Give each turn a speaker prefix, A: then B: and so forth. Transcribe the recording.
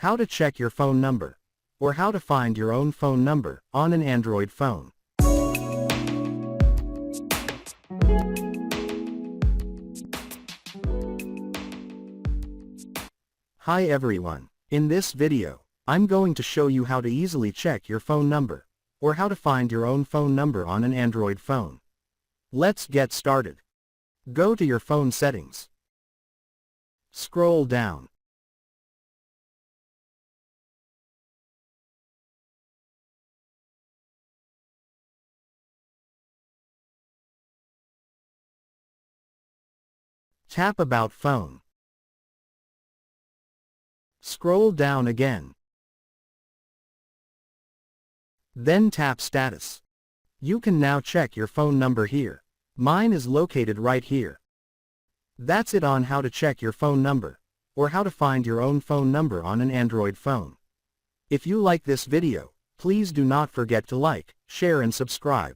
A: How to check your phone number, or how to find your own phone number on an Android phone. Hi everyone. In this video, I'm going to show you how to easily check your phone number, or how to find your own phone number on an Android phone. Let's get started. Go to your phone settings. Scroll down. Tap About Phone. Scroll down again. Then tap Status. You can now check your phone number here. Mine is located right here. That's it on how to check your phone number, or how to find your own phone number on an Android phone. If you like this video, please do not forget to like, share and subscribe.